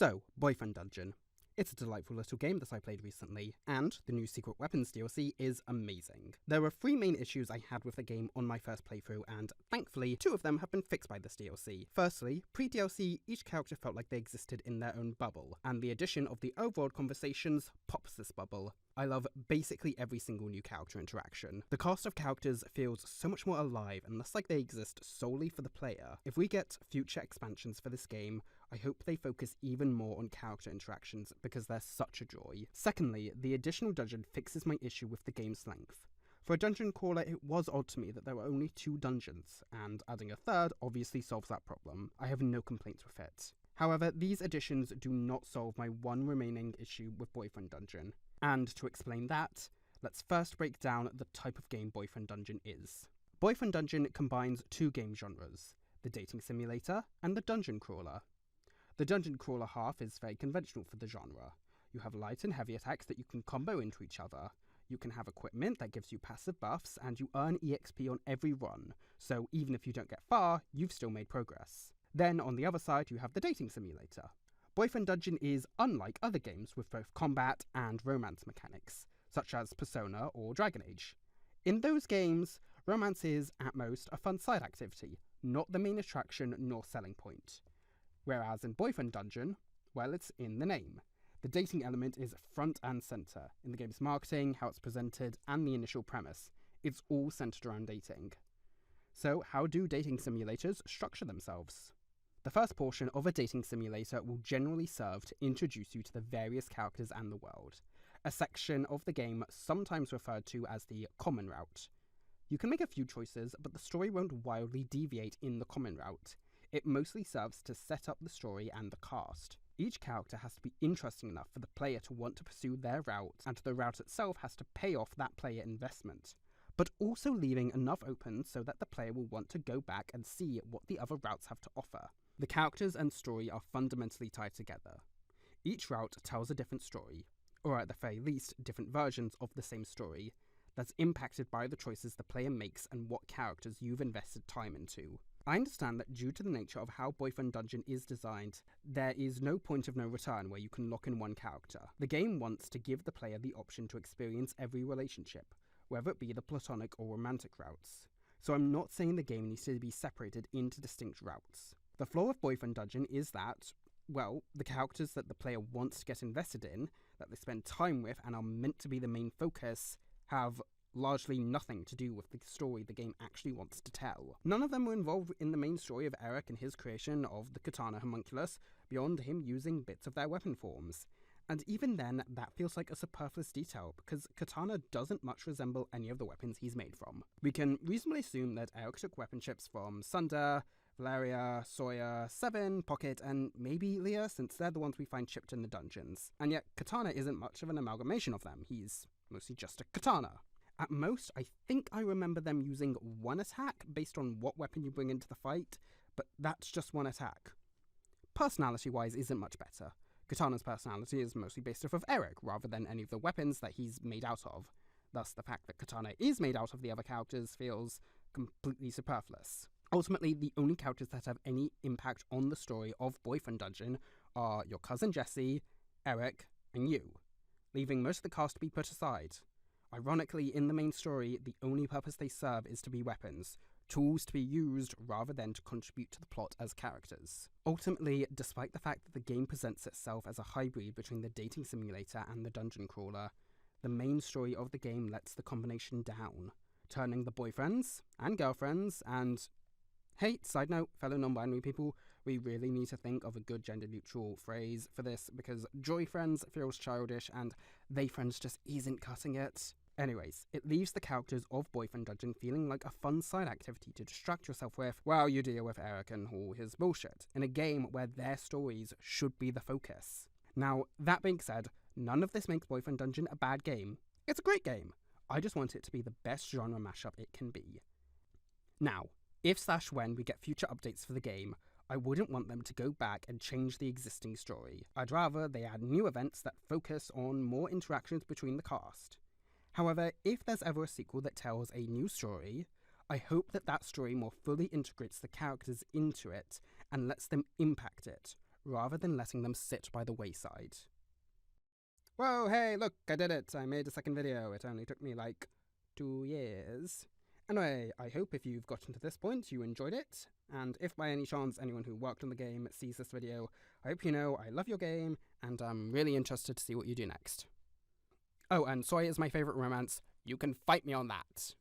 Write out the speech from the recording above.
So, Boyfriend Dungeon. It's a delightful little game that I played recently, and the new Secret Weapons DLC is amazing. There were 3 main issues I had with the game on my first playthrough, and thankfully 2 of them have been fixed by this DLC. Firstly, pre-DLC, each character felt like they existed in their own bubble, and the addition of the overworld conversations pops this bubble. I love basically every single new character interaction. The cast of characters feels so much more alive and less like they exist solely for the player. If we get future expansions for this game, I hope they focus even more on character interactions because they're such a joy. Secondly, the additional dungeon fixes my issue with the game's length. For a dungeon crawler, it was odd to me that there were only 2 dungeons, and adding a third obviously solves that problem. I have no complaints with it. However, these additions do not solve my one remaining issue with Boyfriend Dungeon. And to explain that, let's first break down the type of game Boyfriend Dungeon is. Boyfriend Dungeon combines 2 game genres, the dating simulator and the dungeon crawler. The dungeon crawler half is very conventional for the genre. You have light and heavy attacks that you can combo into each other. You can have equipment that gives you passive buffs, and you earn EXP on every run, so even if you don't get far, you've still made progress. Then on the other side, you have the dating simulator. Boyfriend Dungeon is unlike other games with both combat and romance mechanics, such as Persona or Dragon Age. In those games, romance is, at most, a fun side activity, not the main attraction nor selling point. Whereas in Boyfriend Dungeon, well, it's in the name. The dating element is front and centre, in the game's marketing, how it's presented, and the initial premise. It's all centred around dating. So how do dating simulators structure themselves? The first portion of a dating simulator will generally serve to introduce you to the various characters and the world, a section of the game sometimes referred to as the common route. You can make a few choices, but the story won't wildly deviate in the common route. It mostly serves to set up the story and the cast. Each character has to be interesting enough for the player to want to pursue their route, and the route itself has to pay off that player investment, but also leaving enough open so that the player will want to go back and see what the other routes have to offer. The characters and story are fundamentally tied together. Each route tells a different story, or at the very least, different versions of the same story, that's impacted by the choices the player makes and what characters you've invested time into. I understand that due to the nature of how Boyfriend Dungeon is designed, there is no point of no return where you can lock in one character. The game wants to give the player the option to experience every relationship, whether it be the platonic or romantic routes. So I'm not saying the game needs to be separated into distinct routes. The flaw of Boyfriend Dungeon is that, well, the characters that the player wants to get invested in, that they spend time with and are meant to be the main focus, have largely nothing to do with the story the game actually wants to tell. None of them were involved in the main story of Eric and his creation of the katana homunculus, beyond him using bits of their weapon forms. And even then, that feels like a superfluous detail, because katana doesn't much resemble any of the weapons he's made from. We can reasonably assume that Eric took weapon chips from Sunder, Valeria, Sawyer, Seven, Pocket, and maybe Leah, since they're the ones we find chipped in the dungeons. And yet, Katana isn't much of an amalgamation of them. He's mostly just a katana. At most, I think I remember them using 1 attack based on what weapon you bring into the fight, but that's just 1 attack. Personality-wise, isn't much better. Katana's personality is mostly based off of Eric, rather than any of the weapons that he's made out of. Thus, the fact that Katana is made out of the other characters feels completely superfluous. Ultimately, the only characters that have any impact on the story of Boyfriend Dungeon are your cousin Jesse, Eric, and you, leaving most of the cast to be put aside. Ironically, in the main story, the only purpose they serve is to be weapons, tools to be used rather than to contribute to the plot as characters. Ultimately, despite the fact that the game presents itself as a hybrid between the dating simulator and the dungeon crawler, the main story of the game lets the combination down, turning the boyfriends and girlfriends and... Hey, side note, fellow non-binary people, we really need to think of a good gender-neutral phrase for this because joy friends feels childish and they friends just isn't cutting it. Anyways, it leaves the characters of Boyfriend Dungeon feeling like a fun side activity to distract yourself with while you deal with Eric and all his bullshit, in a game where their stories should be the focus. Now, that being said, none of this makes Boyfriend Dungeon a bad game. It's a great game. I just want it to be the best genre mashup it can be. Now, if/when we get future updates for the game, I wouldn't want them to go back and change the existing story. I'd rather they add new events that focus on more interactions between the cast. However, if there's ever a sequel that tells a new story, I hope that that story more fully integrates the characters into it and lets them impact it, rather than letting them sit by the wayside. Whoa, hey, look, I did it! I made a second video. It only took me like 2 years. Anyway, I hope if you've gotten to this point, you enjoyed it, and if by any chance anyone who worked on the game sees this video, I hope you know I love your game, and I'm really interested to see what you do next. Oh, and soy is my favourite romance. You can fight me on that.